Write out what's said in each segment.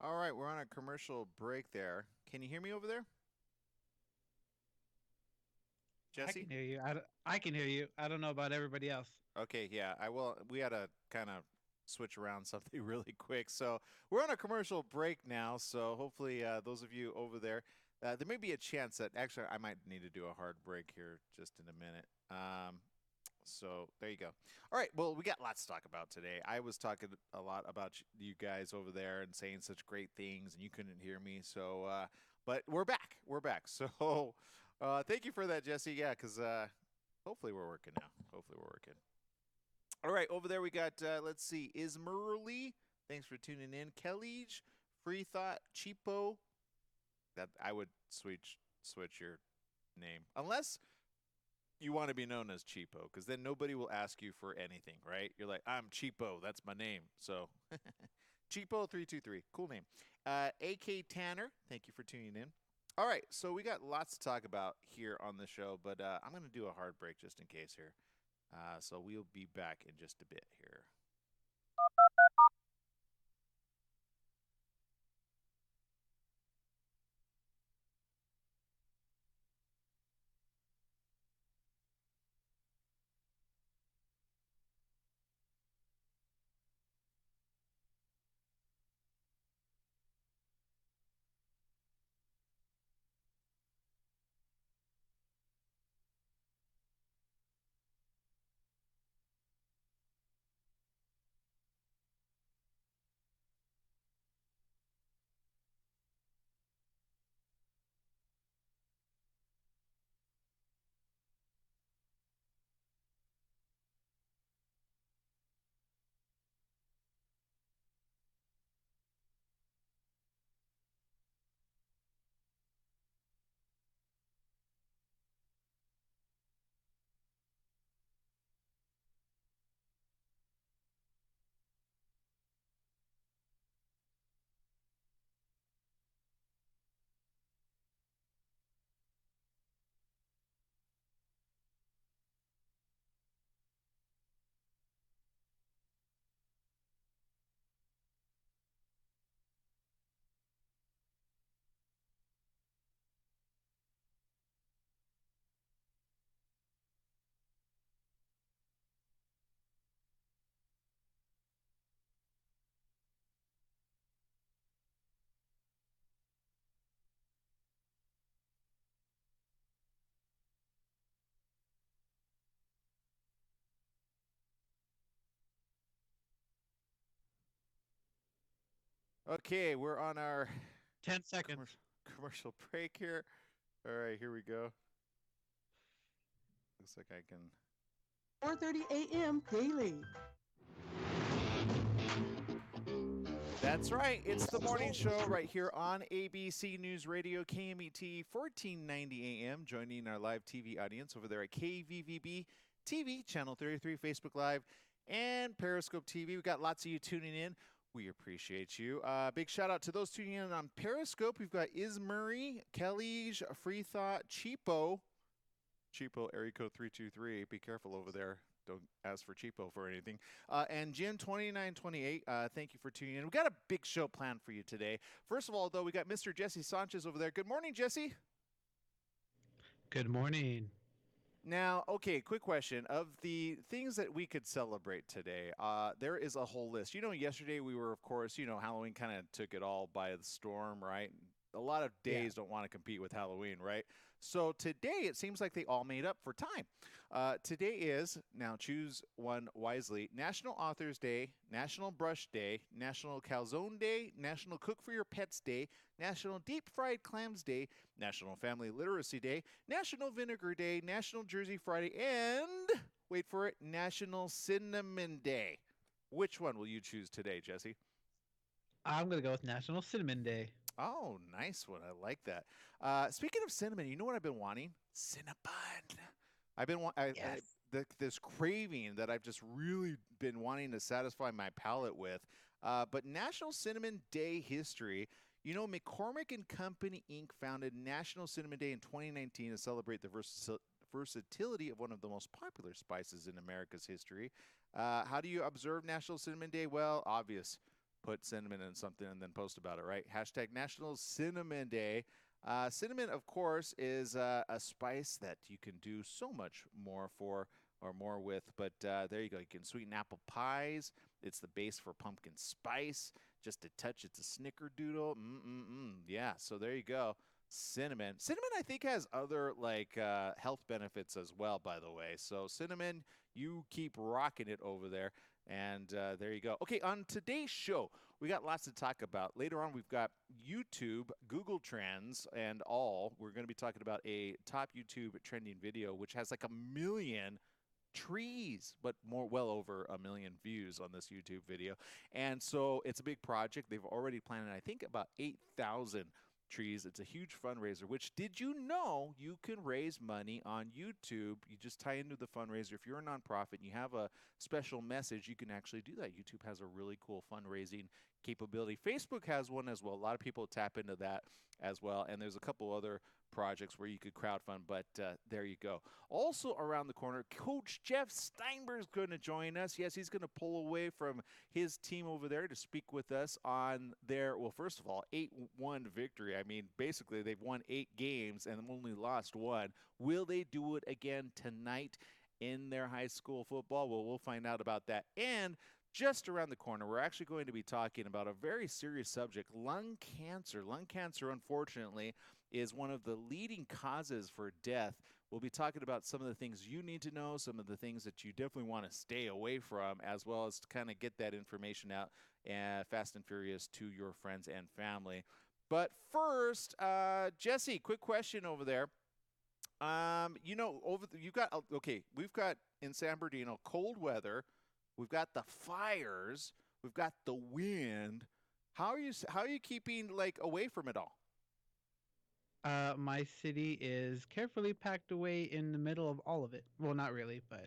All right, we're on a commercial break there. Can you hear me over there, I Jesse? can hear you. I can hear you. I don't know about everybody else. Okay, yeah. I will. We had to kind of switch around something really quick. So we're on a commercial break now. So hopefully, those of you over there, there may be a chance that actually I might need to do a hard break here just in a minute. So there you go. All right. Well, we got lots to talk about today. I was talking a lot about you guys over there and saying such great things, and you couldn't hear me. So, but we're back. We're back. So, thank you for that, Jesse. Yeah, because hopefully we're working now. Hopefully we're working. All right. Over there we got. Let's see. Ismerly. Thanks for tuning in. Kellege, Free Thought, Cheapo. That I would switch your name unless you want to be known as Cheapo because then nobody will ask you for anything, right? You're like, I'm Cheapo. That's my name. So Cheapo323. Cool name. AK Tanner, thank you for tuning in. All right. So we got lots to talk about here on the show, but I'm going to do a hard break just in case here. So we'll be back in just a bit here. Okay, we're on our 10 seconds. commercial break here. All right, here we go. Looks like I can. 4:30 a.m. daily. That's right. It's the morning show right here on ABC News Radio, KMET, 1490 AM. Joining our live TV audience over there at KVVB TV, Channel 33, Facebook Live, and Periscope TV. We got lots of you tuning in. We appreciate you. Big shout out to those tuning in on Periscope. We've got Ismurray, Kellege, Free Thought, Cheapo, area code 323. Be careful over there. Don't ask for cheapo for anything. And Jin 2928, thank you for tuning in. We got a big show planned for you today. First of all, though, we got Mr. Jesse Sanchez over there. Good morning, Jesse. Good morning. Now, okay, quick question. Of the things that we could celebrate today, there is a whole list. Yesterday we were, of course, Halloween kind of took it all by the storm, right? A lot of Yeah. days don't want to compete with Halloween, right? So today it seems like they all made up for time. Today is, now choose one wisely, National Authors Day, National Brush Day, National Calzone Day, National Cook for Your Pets Day, National Deep Fried Clams Day, National Family Literacy Day, National Vinegar Day, National Jersey Friday, and, wait for it, National Cinnamon Day. Which one will you choose today, Jesse? I'm going to go with National Cinnamon Day. Oh, nice one. I like that. Speaking of cinnamon, you know what I've been wanting? Cinnabon. I've been Yes. this craving that I've just really been wanting to satisfy my palate with. But National Cinnamon Day history. McCormick and Company Inc. founded National Cinnamon Day in 2019 to celebrate the versatility of one of the most popular spices in America's history. How do you observe National Cinnamon Day? Well, obvious. put cinnamon in something and then post about it, right? Hashtag National Cinnamon Day. Cinnamon, of course, is a spice that you can do so much more for or more with. But there you go. You can sweeten apple pies. It's the base for pumpkin spice. Just a touch, it's a snickerdoodle. Yeah, so there you go. Cinnamon. Cinnamon, I think, has other like health benefits as well, by the way. So cinnamon, you keep rocking it over there. And there you go. Okay, on today's show, we got lots to talk about. Later on, we've got YouTube, Google Trends, and all. We're going to be talking about a top YouTube trending video, which has like 1 million trees, but well over 1 million views on this YouTube video. And so it's a big project. They've already planted, I think, about 8,000 trees. It's a huge fundraiser, which did you know you can raise money on YouTube? You just tie into the fundraiser. If you're a nonprofit and you have a special message, you can actually do that. YouTube has a really cool fundraising capability. Facebook has one as well. A lot of people tap into that as well. And there's a couple other projects where you could crowdfund, but there you go. Also around the corner, Coach Jeff Steinberg's going to join us. Yes, he's going to pull away from his team over there to speak with us on their, well, first of all, 8-1 victory. I mean, basically, they've won 8 games and only lost 1. Will they do it again tonight in their high school football? Well, we'll find out about that. And just around the corner, we're actually going to be talking about a very serious subject, lung cancer. Lung cancer, unfortunately, is one of the leading causes for death. We'll be talking about some of the things you need to know, some of the things that you definitely want to stay away from, as well as to kind of get that information out fast and furious to your friends and family. But first, Jesse, quick question over there. We've got in San Bernardino cold weather. We've got the fires. We've got the wind. How are you keeping like away from it all? My city is carefully packed away in the middle of all of it. Well, not really, but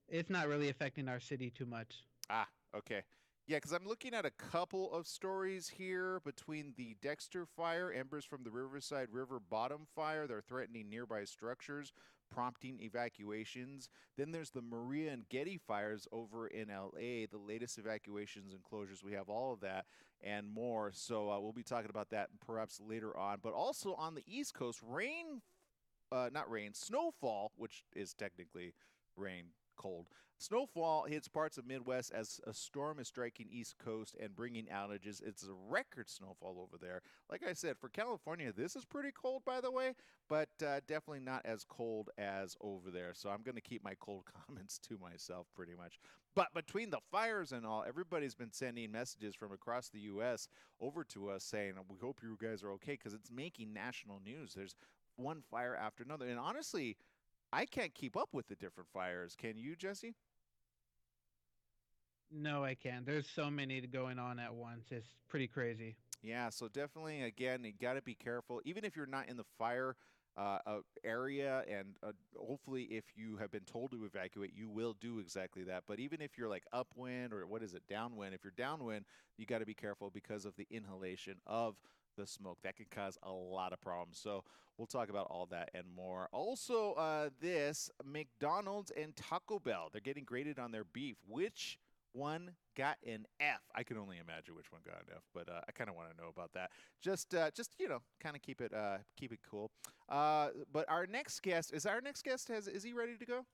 it's not really affecting our city too much. Ah, okay. Yeah, because I'm looking at a couple of stories here between the Dexter fire, embers from the Riverside River bottom fire. They're threatening nearby structures, prompting evacuations. Then there's the Maria and Getty fires over in L.A., the latest evacuations and closures. We have all of that and more. So we'll be talking about that perhaps later on. But also on the East Coast, snowfall, which is technically rain, cold. Snowfall hits parts of Midwest as a storm is striking East Coast and bringing outages. It's a record snowfall over there. Like I said, for California, this is pretty cold, by the way, but definitely not as cold as over there. So I'm going to keep my cold comments to myself pretty much. But between the fires and all, everybody's been sending messages from across the U.S. over to us saying, we hope you guys are okay, because it's making national news. There's one fire after another. And honestly, I can't keep up with the different fires. Can you, Jesse? No, I can't. There's so many going on at once. It's pretty crazy. Yeah, so definitely, again, you got to be careful. Even if you're not in the fire area, and hopefully if you have been told to evacuate, you will do exactly that. But even if you're like upwind or downwind, if you're downwind, you got to be careful because of the inhalation of the smoke. That can cause a lot of problems. So we'll talk about all that and more. Also, this McDonald's and Taco Bell, they're getting graded on their beef. Which one got an F? I can only imagine which one got an F, but I kind of want to know about that. Just kind of keep it cool. But our next guest is he ready to go?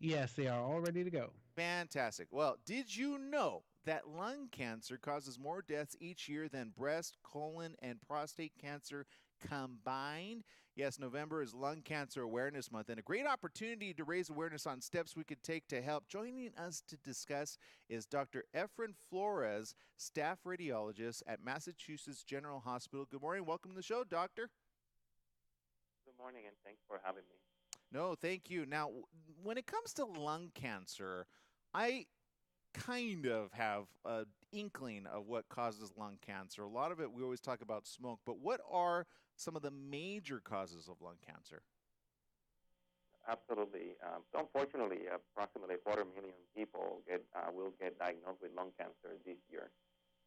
Yes, they are all ready to go. Fantastic. Well, did you know that lung cancer causes more deaths each year than breast, colon, and prostate cancer combined? Yes, November is Lung Cancer Awareness Month, and a great opportunity to raise awareness on steps we could take to help. Joining us to discuss is Dr. Efren Flores, staff radiologist at Massachusetts General Hospital. Good morning. Welcome to the show, doctor. Good morning, and thanks for having me. No, thank you. Now, when it comes to lung cancer, I kind of have an inkling of what causes lung cancer. A lot of it, we always talk about smoke, but what are some of the major causes of lung cancer? Absolutely. So unfortunately, approximately 250,000 people will get diagnosed with lung cancer this year.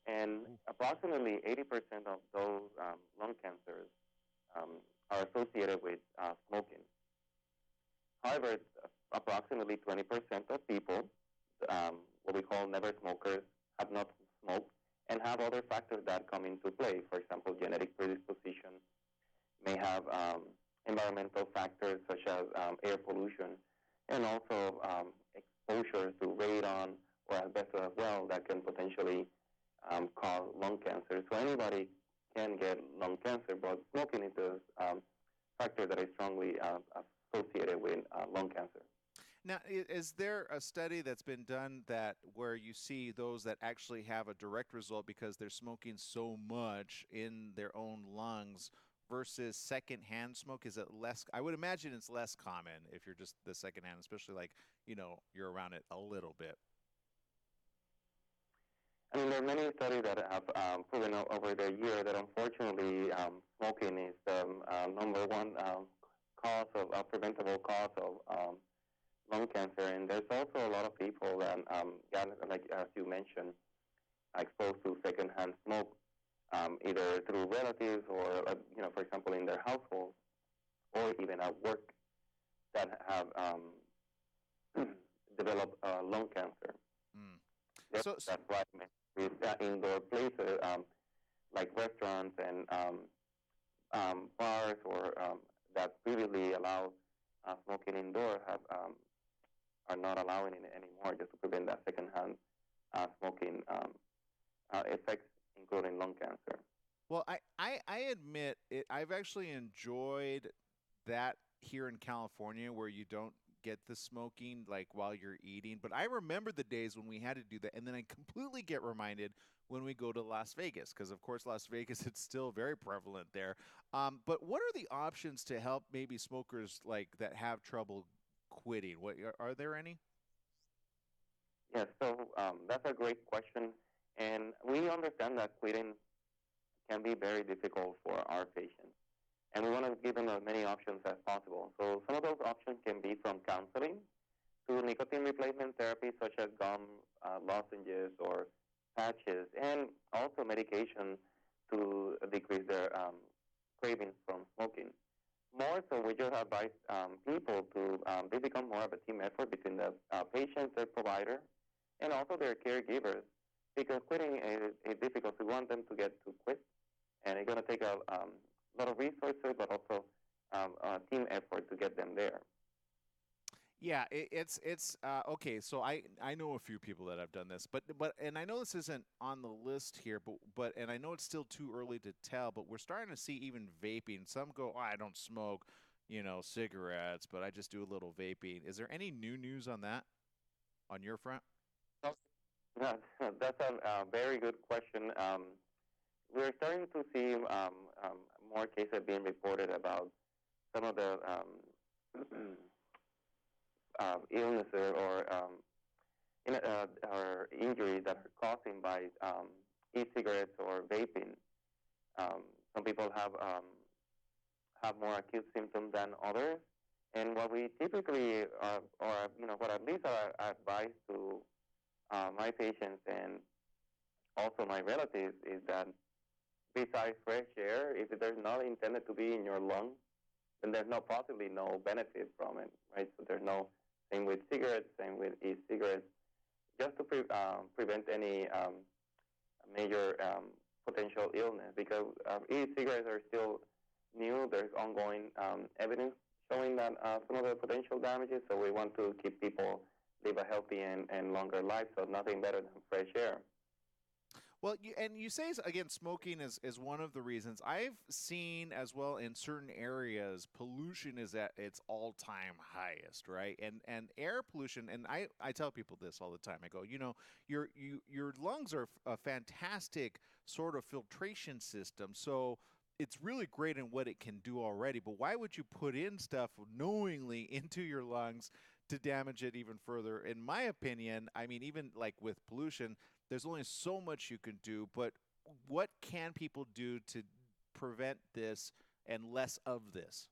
And approximately 80% of those lung cancers are associated with smoking. However, approximately 20% of people, what we call never smokers, have not smoked and have other factors that come into play. For example, genetic predisposition, may have environmental factors such as air pollution, and also exposure to radon or asbestos as well that can potentially cause lung cancer. So anybody can get lung cancer, but smoking is a factor that is strongly associated with lung cancer. Now, is there a study that's been done that where you see those that actually have a direct result because they're smoking so much in their own lungs versus secondhand smoke? Is it less? I would imagine it's less common if you're just the secondhand, especially like, you're around it a little bit. I mean, there are many studies that have proven over the year that unfortunately smoking is the number one cause of preventable cause of lung cancer, and there's also a lot of people that got, like as you mentioned, exposed to secondhand smoke, either through relatives or, for example, in their households, or even at work, that have developed lung cancer. Mm. So, that's why with indoor places like restaurants and bars or that previously allow smoking indoor are not allowing it anymore, just to prevent that secondhand smoking effects, including lung cancer. well, I admit it. I've actually enjoyed that here in California where you don't get the smoking like while you're eating. But I remember the days when we had to do that, and then I completely get reminded when we go to Las Vegas, because of course Las Vegas it's still very prevalent there. But what are the options to help maybe smokers like that have trouble quitting? What are there any? Yes, so that's a great question. And we understand that quitting can be very difficult for our patients. And we want to give them as many options as possible. So some of those options can be from counseling to nicotine replacement therapy, such as gum, lozenges, or patches, and also medication to decrease their cravings from smoking. More so, we just advise people to they become more of a team effort between the patient, their provider, and also their caregivers, because quitting is difficult. We want them to get to quit, and it's going to take a lot of resources, but also a team effort to get them there. Yeah, it's okay. So I know a few people that have done this, but and I know this isn't on the list here, but and I know it's still too early to tell, but we're starting to see even vaping. Some go, oh, I don't smoke, cigarettes, but I just do a little vaping. Is there any new news on that on your front? Yeah, that's a very good question. We're starting to see more cases being reported about some of the illnesses or injuries that are caused by e-cigarettes or vaping. Some people have more acute symptoms than others, and what we typically, what at least I advise to my patients and also my relatives is that besides fresh air, if there's not intended to be in your lungs, then there's possibly no benefit from it, right? So there's no, same with cigarettes, same with e-cigarettes, just to prevent any major potential illness, because e-cigarettes are still new. There's ongoing evidence showing that some of the potential damages, so we want to keep people live a healthy and longer life, so nothing better than fresh air. Well, you say again, smoking is one of the reasons. I've seen as well in certain areas, pollution is at its all-time highest, right? And air pollution, and I tell people this all the time. I go, your lungs are a fantastic sort of filtration system, so it's really great in what it can do already. But why would you put in stuff knowingly into your lungs to damage it even further? In my opinion, I mean, even like with pollution, there's only so much you can do, but what can people do to prevent this and less of this?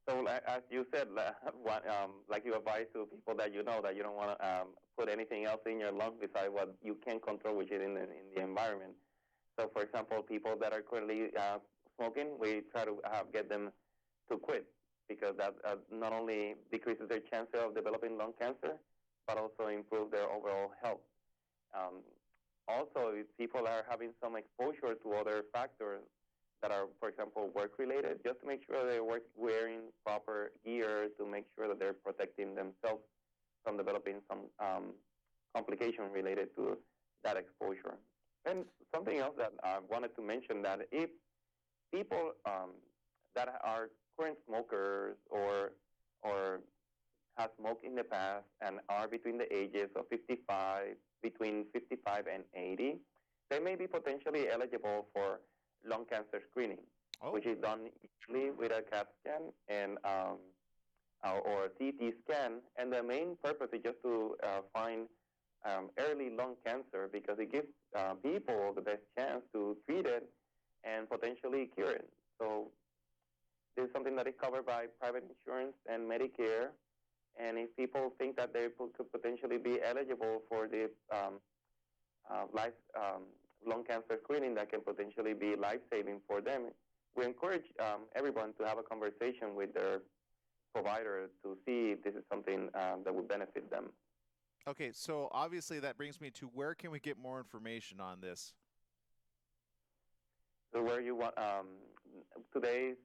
So, as you said, like you advise to people that you know that you don't want to put anything else in your lungs besides what you can control, which is in the environment. So, for example, people that are currently smoking, we try to get them to quit, because that not only decreases their chances of developing lung cancer, but also improve their overall health. um, also, if people are having some exposure to other factors that are, for example, work-related, just to make sure they're wearing proper gear to make sure that they're protecting themselves from developing some complication related to that exposure. And something else that I wanted to mention, that if people that are current smokers or have smoked in the past and are between the ages of 55, between 55 and 80, they may be potentially eligible for lung cancer screening, which is done usually with a CAT scan and or a CT scan. And the main purpose is just to find early lung cancer, because it gives people the best chance to treat it and potentially cure it. So this is something that is covered by private insurance and Medicare. And if people think that they could potentially be eligible for the lung cancer screening that can potentially be life-saving for them, we encourage everyone to have a conversation with their provider to see if this is something that would benefit them. Okay, so obviously that brings me to, where can we get more information on this? So where you want, today,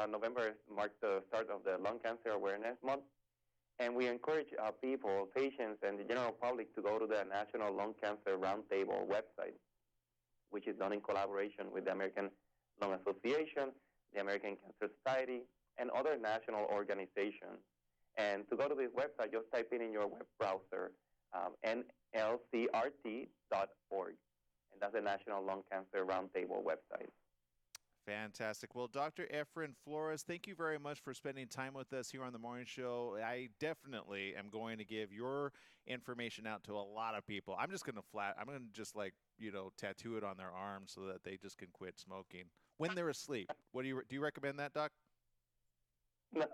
November marks the start of the Lung Cancer Awareness Month, and we encourage people, patients, and the general public to go to the National Lung Cancer Roundtable website, which is done in collaboration with the American Lung Association, the American Cancer Society, and other national organizations. And to go to this website, just type in your web browser, nlcrt.org, and that's the National Lung Cancer Roundtable website. Fantastic. Well, Dr. Efren Flores, thank you very much for spending time with us here on the morning show. I definitely am going to give your information out to a lot of people. I'm just going to tattoo it on their arms so that they just can quit smoking when they're asleep. Do you recommend that, Doc? No.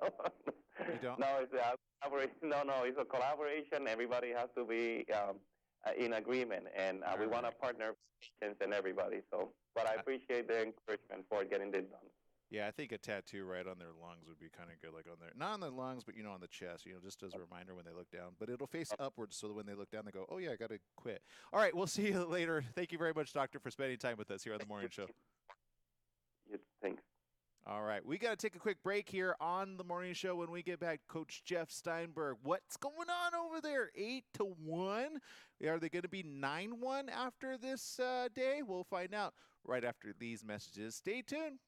You don't? No, it's a collaboration. No, it's a collaboration. Everybody has to be in agreement, and we want to partner with patients and everybody. So, but I appreciate the encouragement for getting this done. Yeah, I think a tattoo right on their lungs would be kind of good, like on their, not on their lungs, but on the chest, just as a reminder when they look down. But it'll face upwards, so that when they look down, they go, "Oh yeah, I got to quit." All right, we'll see you later. Thank you very much, Doctor, for spending time with us here on the morning show. Thanks. All right, we got to take a quick break here on the morning show. When we get back, Coach Jeff Steinberg, what's going on over there? 8-1? Are they going to be 9-1 after this day? We'll find out right after these messages. Stay tuned.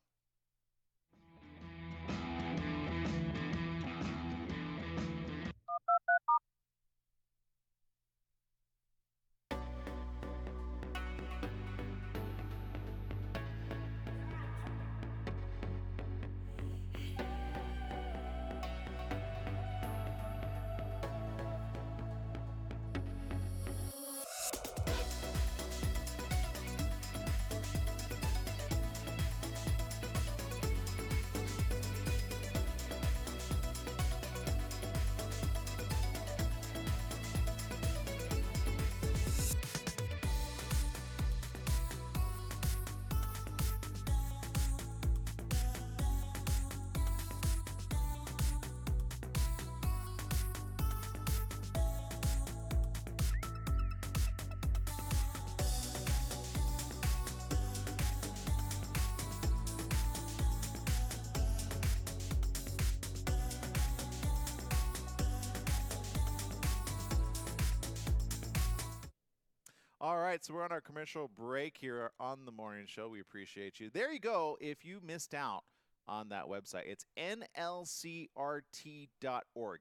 All right, so we're on our commercial break here on the morning show. We appreciate you. There you go. If you missed out on that website, it's nlcrt.org.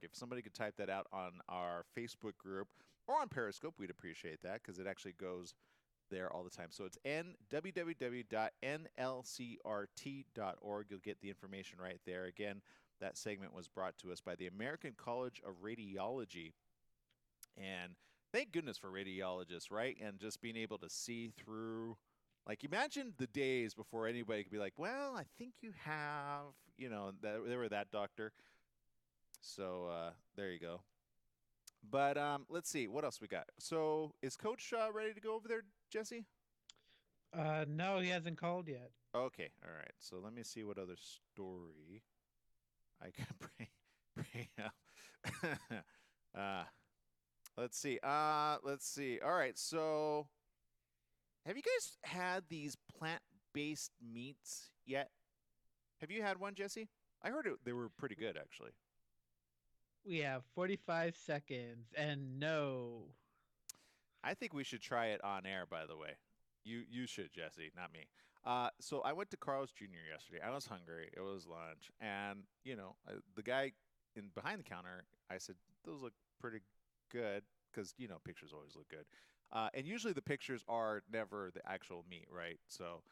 If somebody could type that out on our Facebook group or on Periscope, we'd appreciate that, because it actually goes there all the time. So it's www.nlcrt.org. You'll get the information right there. Again, that segment was brought to us by the American College of Radiology. And thank goodness for radiologists, right? And just being able to see through, like, imagine the days before anybody could be like, well, I think you have, they were that doctor. So there you go. But let's see, what else we got? So is Coach ready to go over there, Jesse? No, he hasn't called yet. Okay, all right. So let me see what other story I can bring up. Let's see. Let's see. All right. So, have you guys had these plant-based meats yet? Have you had one, Jesse? I heard they were pretty good, actually. We have 45 seconds, and no. I think we should try it on air, by the way. You should, Jesse, not me. So I went to Carl's Jr. yesterday. I was hungry. It was lunch, and the guy in behind the counter, I said, "Those look pretty good," because pictures always look good. And usually the pictures are never the actual meat, right? So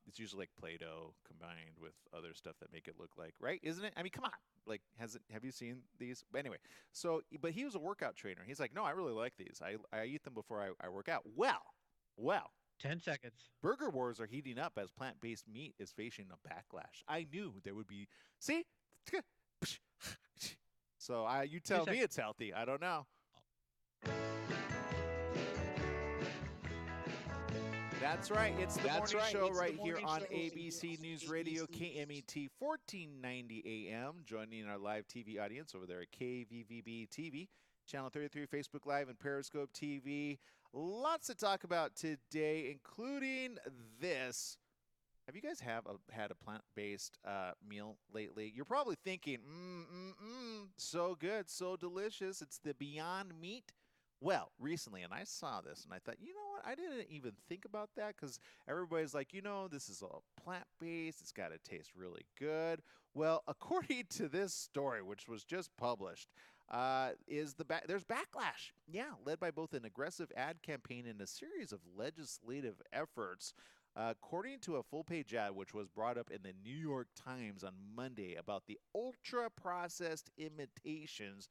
it's usually like Play-Doh combined with other stuff that make it look like, right? Isn't it? I mean, come on. Like, have you seen these? But anyway, but he was a workout trainer. He's like, no, I really like these. I eat them before I work out. Well, 10 seconds. burger wars are heating up as plant-based meat is facing a backlash. I knew there would be. See? So you tell me it's healthy. I don't know. That's right. It's the morning show right here on ABC News Radio, KMET 1490 AM. Joining our live TV audience over there at KVVB TV, Channel 33, Facebook Live, and Periscope TV. Lots to talk about today, including this. Have you guys had a plant-based meal lately? You're probably thinking, so good, so delicious. It's the Beyond Meat. Well, recently, and I saw this, and I thought, you know what? I didn't even think about that because everybody's like, this is all plant-based. It's got to taste really good. Well, according to this story, which was just published, there's backlash. Yeah, led by both an aggressive ad campaign and a series of legislative efforts. According to a full-page ad, which was brought up in the New York Times on Monday about the ultra-processed imitations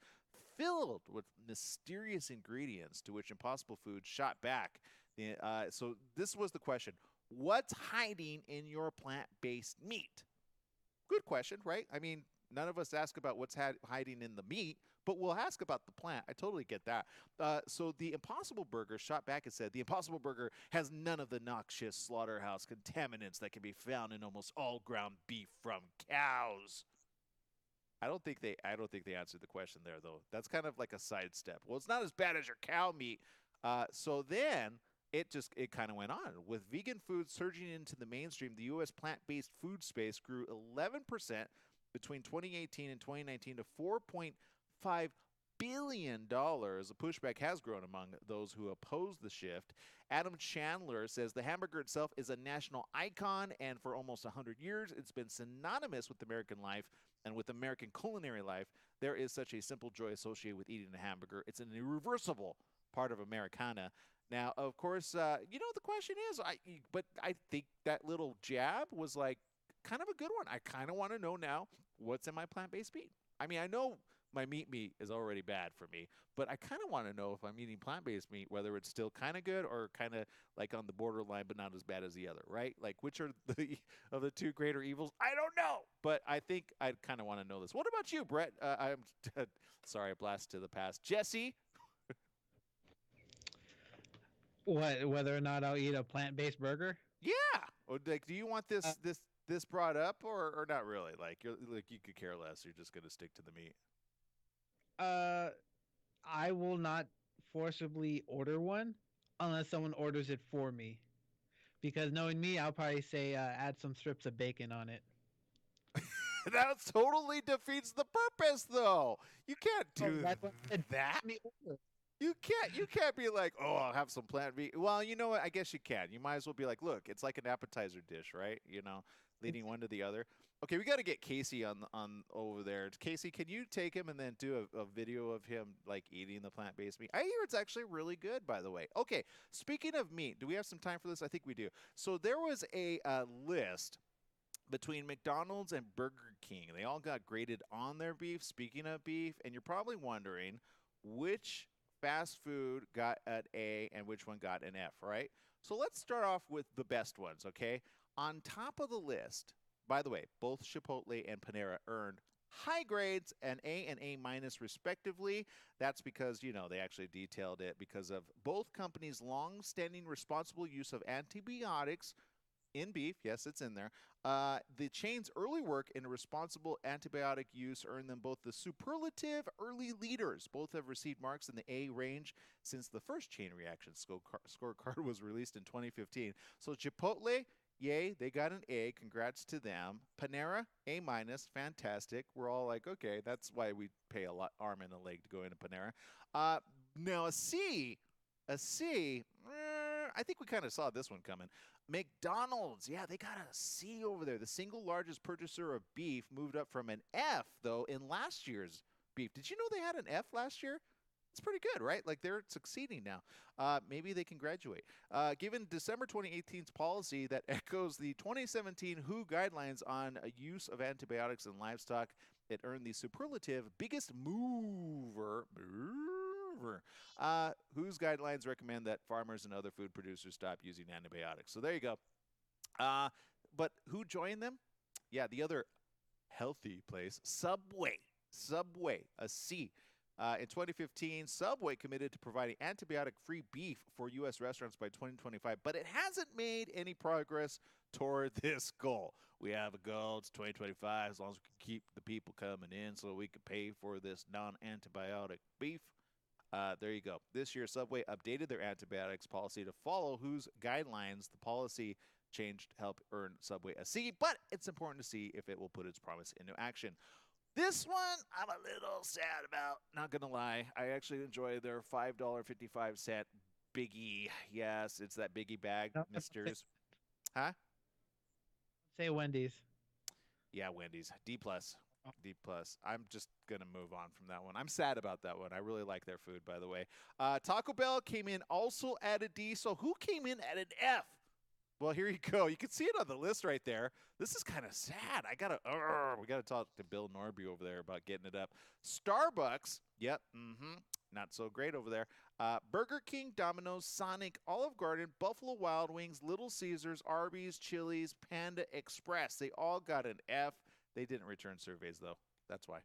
filled with mysterious ingredients to which Impossible Foods shot back. So this was the question. What's hiding in your plant-based meat? Good question, right? I mean, none of us ask about what's hiding in the meat, but we'll ask about the plant. I totally get that. So the Impossible Burger shot back and said, the Impossible Burger has none of the noxious slaughterhouse contaminants that can be found in almost all ground beef from cows. I don't think they answered the question there, though. That's kind of like a sidestep. Well, it's not as bad as your cow meat. So then it kind of went on. With vegan food surging into the mainstream, the U.S. plant-based food space grew 11% between 2018 and 2019 to $4.5 billion. The pushback has grown among those who oppose the shift. Adam Chandler says the hamburger itself is a national icon, and for almost 100 years, it's been synonymous with American life and with American culinary life. There is such a simple joy associated with eating a hamburger. It's an irreversible part of Americana. Now, of course, the question is, I think that little jab was like kind of a good one. I kind of want to know now what's in my plant-based meat. I mean, I know my meat is already bad for me, but I kind of want to know if I'm eating plant-based meat, whether it's still kind of good or kind of like on the borderline, but not as bad as the other, right? Like, which are of the two greater evils? I don't know, but I think I kind of want to know this. What about you, Brett? I'm sorry, I blast to the past. Jesse? What? Whether or not I'll eat a plant-based burger? Yeah. Or, like, do you want this brought up or not really? Like, you could care less. You're just gonna stick to the meat. I will not forcibly order one unless someone orders it for me. Because knowing me, I'll probably say add some strips of bacon on it. That totally defeats the purpose, though. You can't do that. You can't be like, oh, I'll have some plant meat. Well, you know what? I guess you can. You might as well be like, look, it's like an appetizer dish, right? Leading one to the other. Okay, we got to get Casey on over there. Casey, can you take him and then do a video of him like eating the plant-based meat? I hear it's actually really good, by the way. Okay, speaking of meat, do we have some time for this? I think we do. So there was a list between McDonald's and Burger King. They all got graded on their beef. Speaking of beef, and you're probably wondering which fast food got an A and which one got an F, right? So let's start off with the best ones, okay? On top of the list, by the way, both Chipotle and Panera earned high grades, an A and A minus respectively. That's because, they actually detailed it because of both companies' long-standing responsible use of antibiotics in beef. Yes, it's in there. The chain's early work in responsible antibiotic use earned them both the superlative early leaders. Both have received marks in the A range since the first chain reaction scorecard was released in 2015. So Chipotle, yay, they got an A. Congrats to them. Panera, A minus, fantastic. We're all like, okay, that's why we pay a lot arm and a leg to go into Panera. Now a C, I think we kind of saw this one coming. McDonald's, yeah, they got a C over there. The single largest purchaser of beef moved up from an F, though, in last year's beef. Did you know they had an F last year? It's pretty good, right? Like they're succeeding now. Maybe they can graduate. Given December 2018's policy that echoes the 2017 WHO guidelines on use of antibiotics in livestock, it earned the superlative biggest mover. WHO's guidelines recommend that farmers and other food producers stop using antibiotics. So there you go. But who joined them? Yeah, the other healthy place, Subway. Subway, a C. In 2015, Subway committed to providing antibiotic-free beef for U.S. restaurants by 2025, but it hasn't made any progress toward this goal. We have a goal. It's 2025, as long as we can keep the people coming in so we can pay for this non-antibiotic beef. There you go. This year, Subway updated their antibiotics policy to follow whose guidelines. The policy change to help earn Subway a C, but it's important to see if it will put its promise into action. This one, I'm a little sad about. Not going to lie. I actually enjoy their $5.55 Biggie. Yes, it's that Biggie bag, No, misters. Huh? Say Wendy's. Yeah, Wendy's. D+. D+. I'm just going to move on from that one. I'm sad about that one. I really like their food, by the way. Taco Bell came in also at a D. So who came in at an F? Well, here you go. You can see it on the list right there. This is kind of sad. We gotta talk to Bill Norby over there about getting it up. Starbucks, yep, not so great over there. Burger King, Domino's, Sonic, Olive Garden, Buffalo Wild Wings, Little Caesars, Arby's, Chili's, Panda Express. They all got an F. They didn't return surveys though. That's why.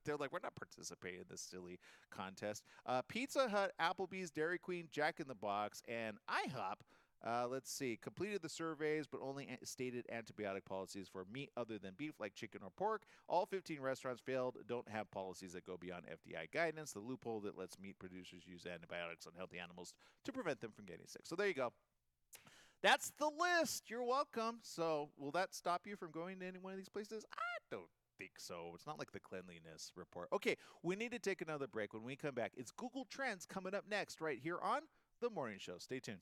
They're like, we're not participating in this silly contest. Pizza Hut, Applebee's, Dairy Queen, Jack in the Box, and IHOP. Let's see. Completed the surveys, but only stated antibiotic policies for meat other than beef, like chicken or pork. All 15 restaurants failed. Don't have policies that go beyond FDI guidance, the loophole that lets meat producers use antibiotics on healthy animals to prevent them from getting sick. So there you go. That's the list. You're welcome. So will that stop you from going to any one of these places? I don't think so. It's not like the cleanliness report. Okay, we need to take another break. When we come back, it's Google Trends coming up next right here on The Morning Show. Stay tuned.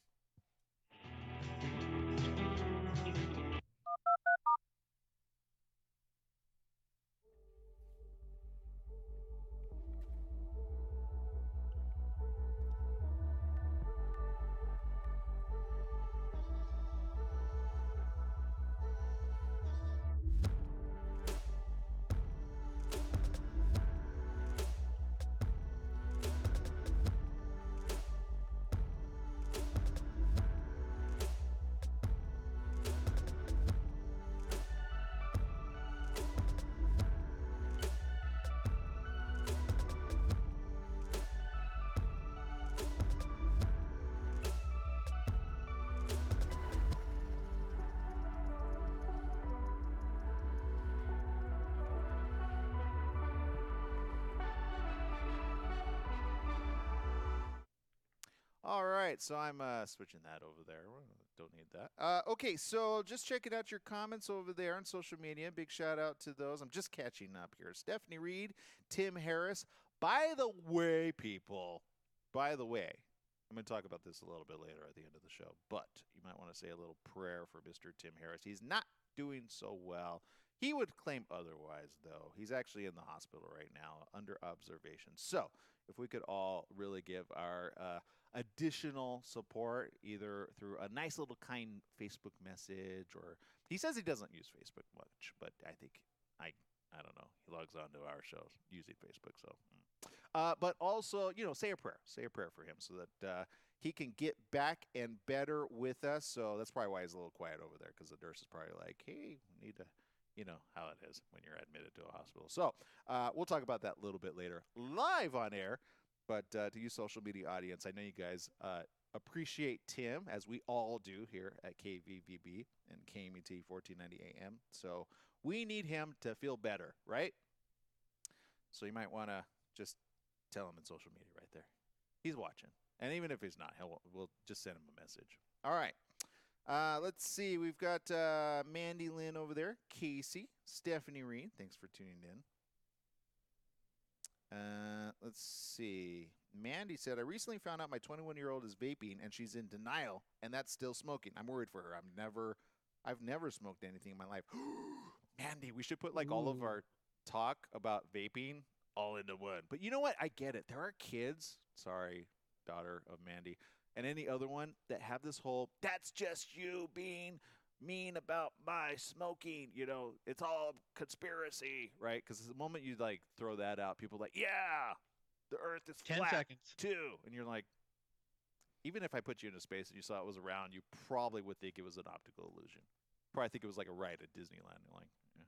All right, so I'm switching that over there. Don't need that. Okay, so just checking out your comments over there on social media. Big shout out to those. I'm just catching up here. Stephanie Reed, Tim Harris. By the way, people, I'm going to talk about this a little bit later at the end of the show, but you might want to say a little prayer for Mr. Tim Harris. He's not doing so well. He would claim otherwise, though. He's actually in the hospital right now under observation. So if we could all really give our additional support, either through a nice little kind Facebook message, or he says he doesn't use Facebook much, but I think I don't know. He logs on to our show using Facebook. So, but also, say a prayer for him so that he can get back and better with us. So that's probably why he's a little quiet over there, because the nurse is probably like, hey, we need to. You know how it is when you're admitted to a hospital. So we'll talk about that a little bit later, live on air. But to you social media audience, I know you guys appreciate Tim, as we all do here at KVVB and KMET 1490 AM. So we need him to feel better, right? So you might want to just tell him in social media right there. He's watching. And even if he's not, we'll just send him a message. All right. Let's see. We've got Mandy Lynn over there, Casey, Stephanie Reed. Thanks for tuning in. Let's see. Mandy said, I recently found out my 21-year-old is vaping and she's in denial, and that's still smoking. I'm worried for her. I've never smoked anything in my life. Mandy, we should put like all of our talk about vaping all into one. But you know what? I get it. There are kids, sorry, daughter of Mandy, and any other one that have this whole, that's just you being mean about my smoking, it's all conspiracy, right? Because the moment you like throw that out, people are like, yeah, the earth is 10 flat seconds. too. And you're like, even if I put you into space and you saw it was around, you probably would think it was an optical illusion. Probably think it was like a ride at Disneyland. You're like, yeah.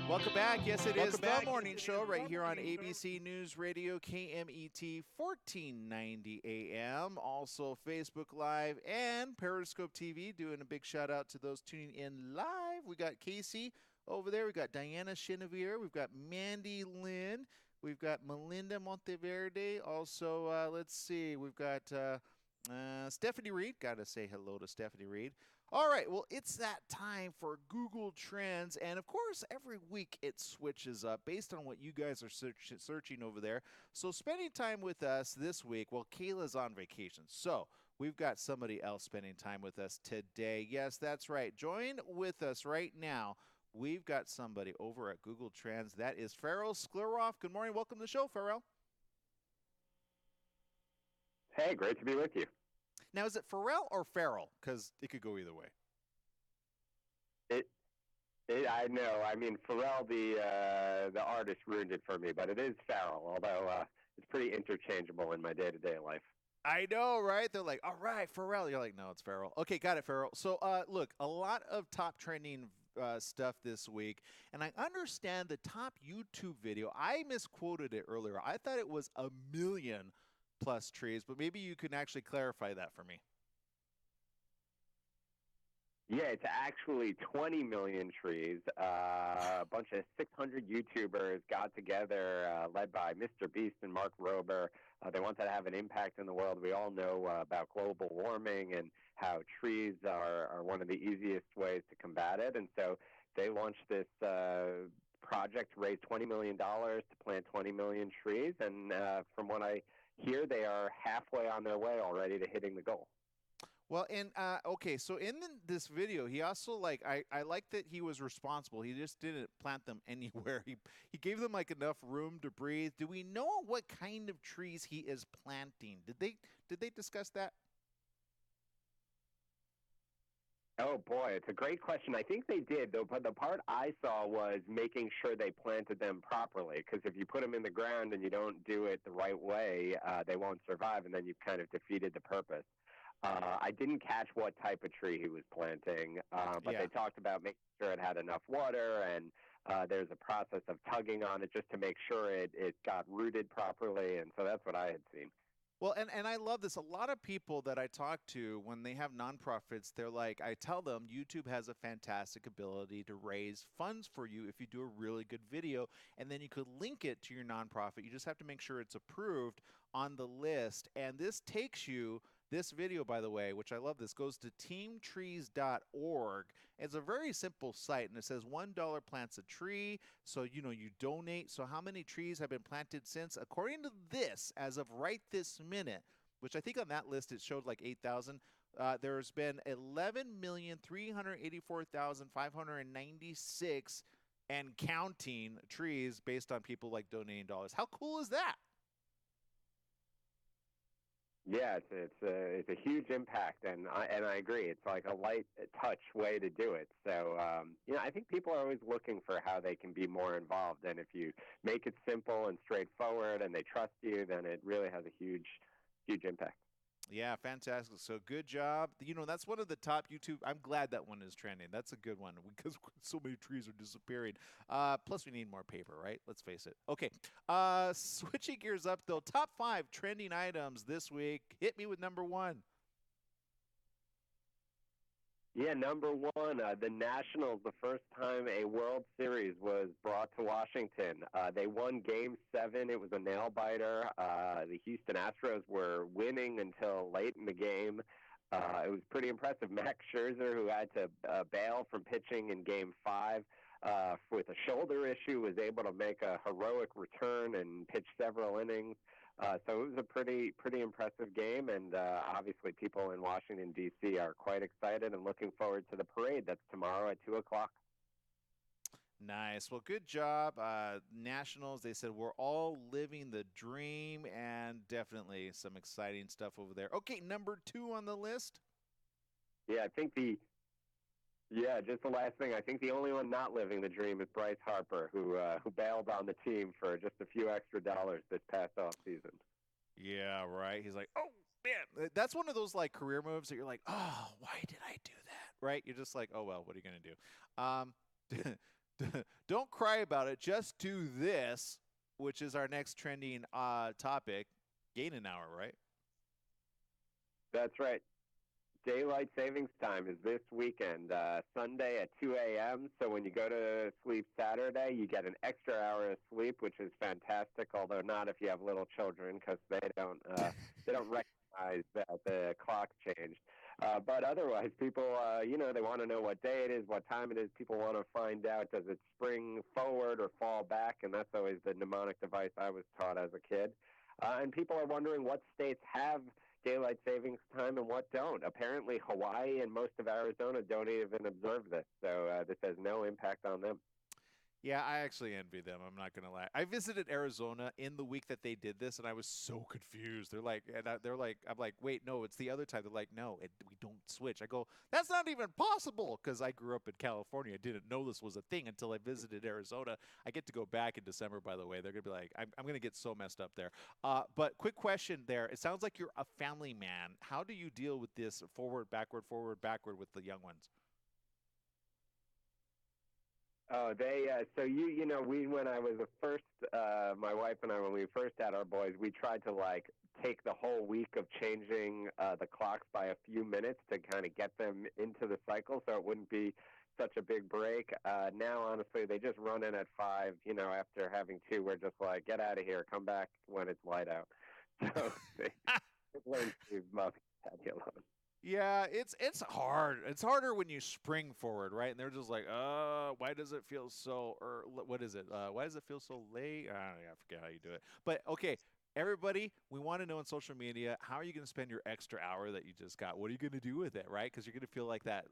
Welcome back. Yes, it is the morning show right here on ABC News Radio, KMET 1490 AM. Also Facebook Live and Periscope TV. Doing a big shout out to those tuning in live. We got Casey over there. We got Diana Chenevere. We've got Mandy Lynn. We've got Melinda Monteverde. Also, let's see. We've got Stephanie Reed. Got to say hello to Stephanie Reed. All right, well, it's that time for Google Trends, and of course, every week it switches up based on what you guys are searching over there. So spending time with us this week, well, Kayla's on vacation, so we've got somebody else spending time with us today. Yes, that's right. Join with us right now. We've got somebody over at Google Trends. That is Farrell Skleroff. Good morning. Welcome to the show, Farrell. Hey, great to be with you. Now, is it Pharrell or Farrell? Because it could go either way. I know. I mean, Pharrell, the artist, ruined it for me, but it is Farrell, although it's pretty interchangeable in my day-to-day life. I know, right? They're like, all right, Pharrell. You're like, no, it's Farrell. Okay, got it, Farrell. So, look, a lot of top trending stuff this week, and I understand the top YouTube video. I misquoted it earlier. I thought it was 1 million plus trees, but maybe you can actually clarify that for me. Yeah, it's actually 20 million trees. A bunch of 600 YouTubers got together, led by Mr. Beast and Mark Rober. They wanted to have an impact in the world. We all know about global warming and how trees are one of the easiest ways to combat it. And so they launched this project to raise $20 million to plant 20 million trees. And from what I hear, they are halfway on their way already to hitting the goal. Well, and okay, so in this video, he also I like that he was responsible. He just didn't plant them anywhere. He gave them like enough room to breathe. Do we know what kind of trees he is planting? Did they discuss that? Oh boy, it's a great question. I think they did, though. But the part I saw was making sure they planted them properly. Because if you put them in the ground and you don't do it the right way, they won't survive, and then you've kind of defeated the purpose. I didn't catch what type of tree he was planting, but they talked about making sure it had enough water, and there's a process of tugging on it just to make sure it got rooted properly, and so that's what I had seen. Well, and I love this. A lot of people that I talk to, when they have nonprofits, they're like, I tell them YouTube has a fantastic ability to raise funds for you if you do a really good video, and then you could link it to your nonprofit. You just have to make sure it's approved on the list, and this takes you. This video, by the way, which I love this, goes to teamtrees.org. It's a very simple site, and it says $1 plants a tree. So, you donate. So how many trees have been planted since? According to this, as of right this minute, which I think on that list it showed like 8,000, there's been 11,384,596 and counting trees based on people like donating dollars. How cool is that? Yeah, it's a huge impact, and I agree. It's like a light touch way to do it. So I think people are always looking for how they can be more involved, and if you make it simple and straightforward, and they trust you, then it really has a huge impact. Yeah, fantastic. So good job. That's one of the top YouTube. I'm glad that one is trending. That's a good one because so many trees are disappearing. Plus, we need more paper, right? Let's face it. Okay. Switching gears up though. Top 5 trending items this week. Hit me with number 1. Yeah, number one, the Nationals, the first time a World Series was brought to Washington. They won Game 7. It was a nail-biter. The Houston Astros were winning until late in the game. It was pretty impressive. Max Scherzer, who had to bail from pitching in Game 5 with a shoulder issue, was able to make a heroic return and pitch several innings. So it was a pretty impressive game, and obviously people in Washington, D.C. are quite excited and looking forward to the parade that's tomorrow at 2 o'clock. Nice. Well, good job. Nationals, they said we're all living the dream, and definitely some exciting stuff over there. Okay, number 2 on the list. Yeah, just the last thing. I think the only one not living the dream is Bryce Harper, who bailed on the team for just a few extra dollars this past offseason. Yeah, right. He's like, oh, man. That's one of those, like, career moves that you're like, oh, why did I do that? Right? You're just like, oh, well, what are you going to do? Don't cry about it. Just do this, which is our next trending topic. Gain an hour, right? That's right. Daylight savings time is this weekend, Sunday at 2 a.m. So when you go to sleep Saturday, you get an extra hour of sleep, which is fantastic. Although not if you have little children, because they don't recognize that the clock changed. But otherwise, people, they want to know what day it is, what time it is. People want to find out, does it spring forward or fall back? And that's always the mnemonic device I was taught as a kid. And people are wondering what states have daylight savings time and what don't. Apparently, Hawaii and most of Arizona don't even observe this, so this has no impact on them. Yeah, I actually envy them. I'm not gonna lie. I visited Arizona in the week that they did this, and I was so confused. They're like, I'm like, wait, no, it's the other time. They're like, no, we don't switch. I go, that's not even possible, because I grew up in California. I didn't know this was a thing until I visited Arizona. I get to go back in December, by the way. They're gonna be like, I'm gonna get so messed up there. But quick question there. It sounds like you're a family man. How do you deal with this forward, backward with the young ones? Oh, when I was my wife and I, when we first had our boys, we tried to take the whole week of changing the clocks by a few minutes to kind of get them into the cycle, so it wouldn't be such a big break. Now, honestly, they just run in at 5. After having 2, we're just like, get out of here, come back when it's light out. So they learn to must have you alone. Yeah, it's hard. It's harder when you spring forward, right? And they're just like, why does it feel so, or what is it? Why does it feel so late? I don't know, I forget how you do it. But okay, everybody, we want to know on social media, how are you going to spend your extra hour that you just got? What are you going to do with it, right? Because you're going to feel like that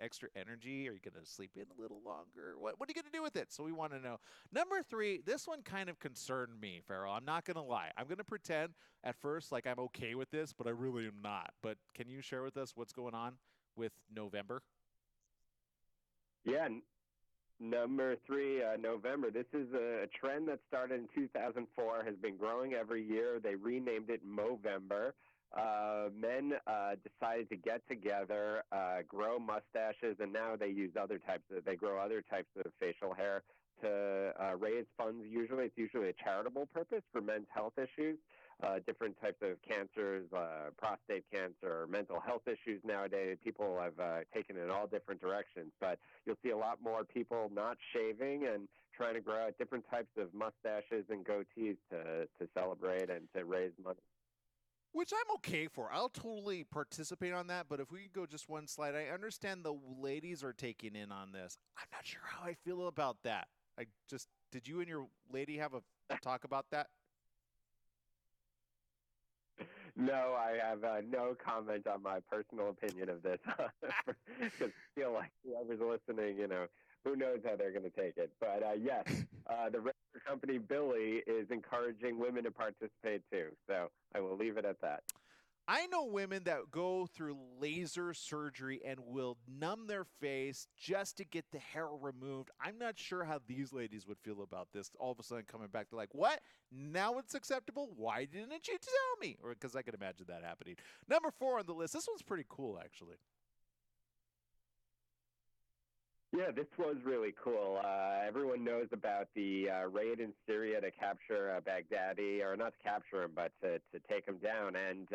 extra energy. Are you going to sleep in a little longer? What are you going to do with it? So we want to know. Number 3, this one kind of concerned me, Farrell. I'm not going to lie. I'm going to pretend at first like I'm okay with this, but I really am not. But can you share with us what's going on with November? Yeah, number 3, November. This is a trend that started in 2004, has been growing every year. They renamed it Movember. Men decided to get together, grow mustaches, and now they grow other types of facial hair to raise funds. It's usually a charitable purpose for men's health issues. Different types of cancers, prostate cancer, mental health issues nowadays. People have taken it in all different directions, but you'll see a lot more people not shaving and trying to grow out different types of mustaches and goatees to celebrate and to raise money. Which I'm okay for. I'll totally participate on that, but if we could go just one slide, I understand the ladies are taking in on this. I'm not sure how I feel about that. Did you and your lady have a talk about that? No, I have no comment on my personal opinion of this. Because I feel like whoever's listening, who knows how they're going to take it. But yes, the record company Billy is encouraging women to participate too. So I will leave it at that. I know women that go through laser surgery and will numb their face just to get the hair removed. I'm not sure how these ladies would feel about this. All of a sudden coming back, they're like, what? Now it's acceptable? Why didn't you tell me? Or because I can imagine that happening. Number 4 on the list. This one's pretty cool, actually. Yeah, this was really cool. Everyone knows about the raid in Syria to capture Baghdadi, or not to capture him, but to take him down. And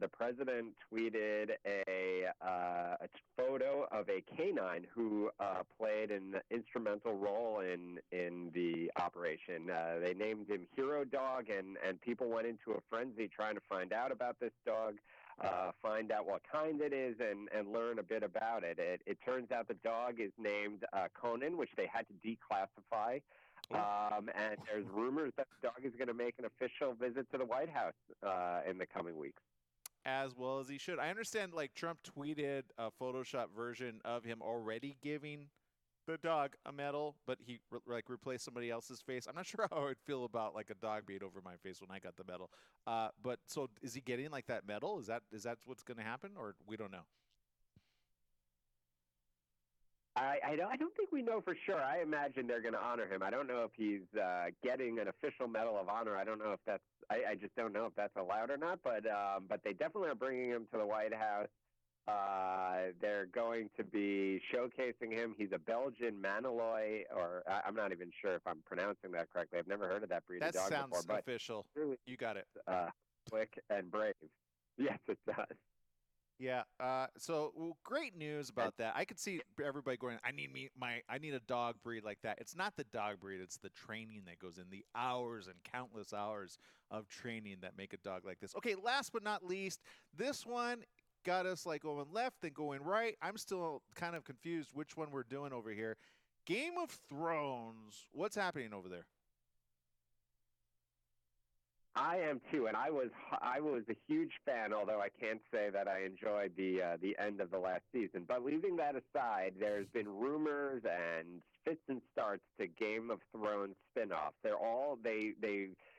the president tweeted a photo of a canine who played an instrumental role in the operation. They named him Hero Dog, and people went into a frenzy trying to find out about this dog. Find out what kind it is, and learn a bit about it. It turns out the dog is named Conan, which they had to declassify. And there's rumors that the dog is going to make an official visit to the White House in the coming weeks. As well as he should. I understand, like, Trump tweeted a Photoshop version of him already giving the dog a medal, but he replaced somebody else's face. I'm not sure how I would feel about like a dog being over my face when I got the medal. But so is he getting like that medal? Is that what's going to happen, or we don't know? I don't think we know for sure. I imagine they're going to honor him. I don't know if he's getting an official Medal of Honor. I don't know if that's. I just don't know if that's allowed or not. But they definitely are bringing him to the White House. They're going to be showcasing him. He's a Belgian Malinois, or I'm not even sure if I'm pronouncing that correctly. I've never heard of that breed of dog before. That sounds official. Really, you got it. Quick and brave. Yes, it does. Yeah. So great news about that. I could see everybody going, I need a dog breed like that. It's not the dog breed. It's the training that goes in, the hours and countless hours of training that make a dog like this. Okay. Last but not least, this one got us like going left and going right. I'm still kind of confused which one we're doing over here. Game of Thrones. What's happening over there? I am too, and I was a huge fan. Although I can't say that I enjoyed the end of the last season. But leaving that aside, there's been rumors and fits and starts to Game of Thrones spinoffs. They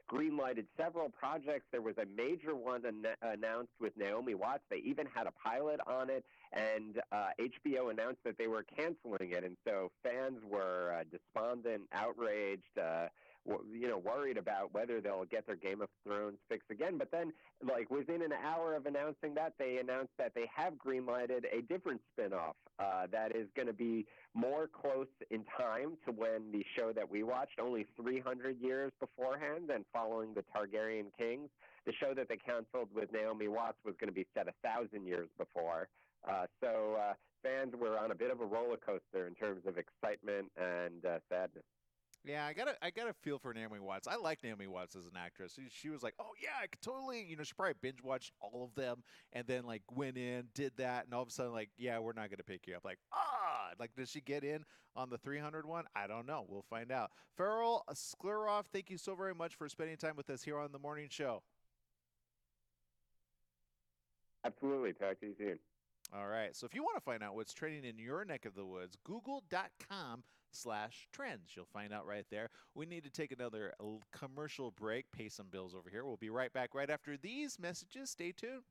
greenlighted several projects. There was a major one announced with Naomi Watts. They even had a pilot on it, and HBO announced that they were canceling it. And so fans were despondent, outraged. Worried about whether they'll get their Game of Thrones fix again. But then, like, within an hour of announcing that, they announced that they have greenlighted a different spinoff that is going to be more close in time to when the show that we watched, only 300 years beforehand, and following the Targaryen kings. The show that they canceled with Naomi Watts was going to be set 1,000 years before. So fans were on a bit of a roller coaster in terms of excitement and sadness. Yeah, I got a feel for Naomi Watts. I like Naomi Watts as an actress. She was like, oh yeah, I could totally, she probably binge watched all of them and then like went in, did that, and all of a sudden like, yeah, we're not gonna pick you up. Like, does she get in on the 300 one? I don't know. We'll find out. Farrell Skleroff, thank you so very much for spending time with us here on the morning show. Absolutely. Talk to you soon. All right. So if you want to find out what's trending in your neck of the woods, google.com/trends. You'll find out right there. We need to take another commercial break, pay some bills over here. We'll be right back right after these messages. Stay tuned.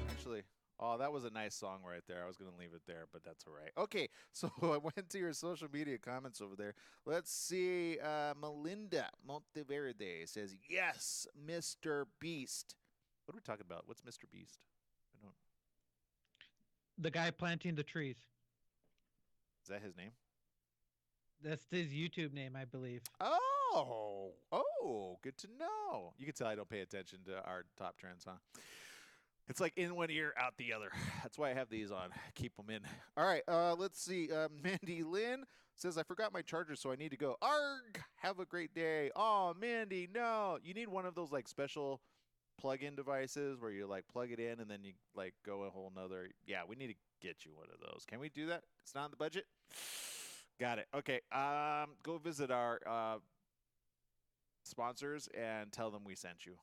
Actually, oh, that was a nice song right there. I was going to leave it there, but that's all right. Okay, so I went to your social media comments over there. Let's see. Melinda Monteverde says, yes, Mr. Beast. What are we talking about? What's Mr. Beast? I don't. The guy planting the trees. Is that his name? That's his YouTube name, I believe. Oh, good to know. You can tell I don't pay attention to our top trends, huh? It's like in one ear, out the other. That's why I have these on. Keep them in. All right, let's see. Mandy Lynn says, I forgot my charger, so I need to go. Arg! Have a great day. Oh, Mandy, no. You need one of those like special plug-in devices where you like plug it in and then you like go a whole nother. Yeah, we need to get you one of those. Can we do that? It's not in the budget? Got it. Okay. Go visit our sponsors and tell them we sent you.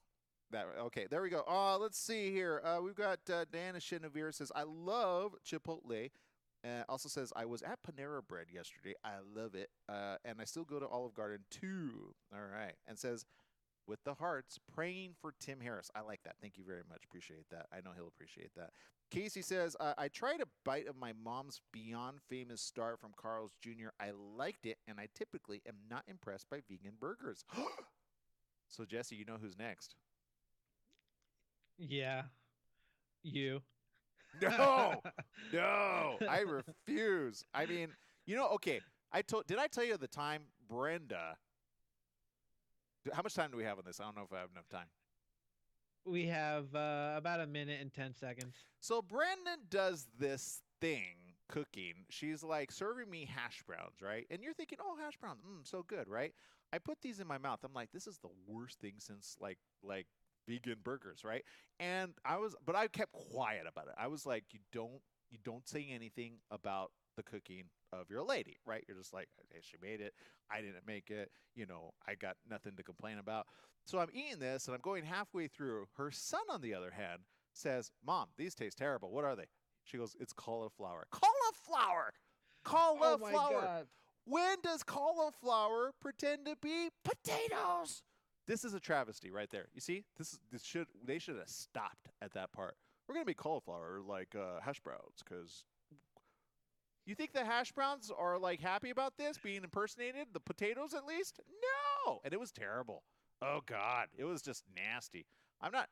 Okay, there we go. Let's see here. We've got Diana Shinavir says, I love Chipotle, Also says, I was at Panera Bread yesterday. I love it. And I still go to Olive Garden too. All right. And says, with the hearts, praying for Tim Harris. I like that. Thank you very much. Appreciate that. I know he'll appreciate that. Casey says, I tried a bite of my mom's Beyond Famous Star from Carl's Jr. I liked it, and I typically am not impressed by vegan burgers. So, Jesse, you know who's next. Yeah. You. No, no, I refuse. I mean, okay. Did I tell you at the time, Brenda? How much time do we have on this? I don't know if I have enough time. We have about a minute and 10 seconds. So Brandon does this thing cooking. She's like serving me hash browns, right? And you're thinking, oh, hash browns, so good, right? I put these in my mouth. I'm like, this is the worst thing since like vegan burgers, right? And but I kept quiet about it. I was like, you don't say anything about the cooking of your lady, right? You're just like, hey, she made it. I didn't make it. I got nothing to complain about. So I'm eating this and I'm going halfway through. Her son, on the other hand, says, Mom, these taste terrible. What are they? She goes, it's cauliflower. Cauliflower! Cauliflower! Oh my God. When does cauliflower pretend to be potatoes? This is a travesty right there. You see? They should have stopped at that part. We're going to make cauliflower like hash browns because you think the hash browns are like happy about this being impersonated? The potatoes at least? No! And it was terrible. Oh God. It was just nasty.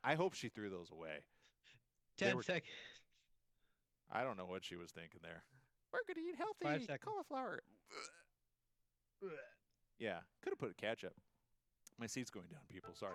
I hope she threw those away. 10 seconds. I don't know what she was thinking there. We're going to eat healthy 5 seconds. cauliflower. Yeah. Could have put ketchup. My seat's going down, people. Sorry.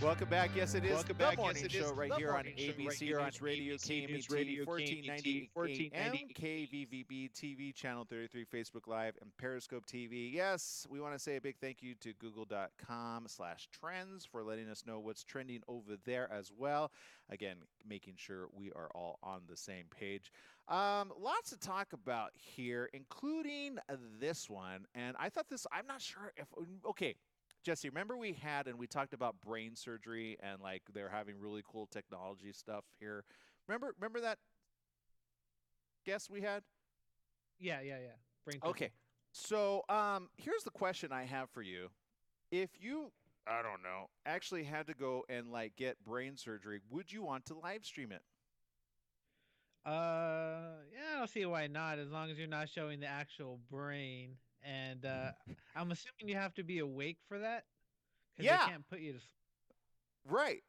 Welcome back. Yes, it is the morning show right here on ABC News Radio, KMET, 1490 AM, KVVB TV, Channel 33, Facebook Live, and Periscope TV. Yes, we want to say a big thank you to google.com/trends for letting us know what's trending over there as well. Again, making sure we are all on the same page. Lots to talk about here, including this one. And I thought I'm not sure if, okay. Jesse, remember we talked about brain surgery and like they're having really cool technology stuff here. Remember that guest we had? Yeah. Brain surgery. Okay. So here's the question I have for you. If you, I don't know, actually had to go and like get brain surgery, would you want to live stream it? Yeah, I don't see why not, as long as you're not showing the actual brain. And I'm assuming you have to be awake for that. Yeah. They can't put you to sleep. Right.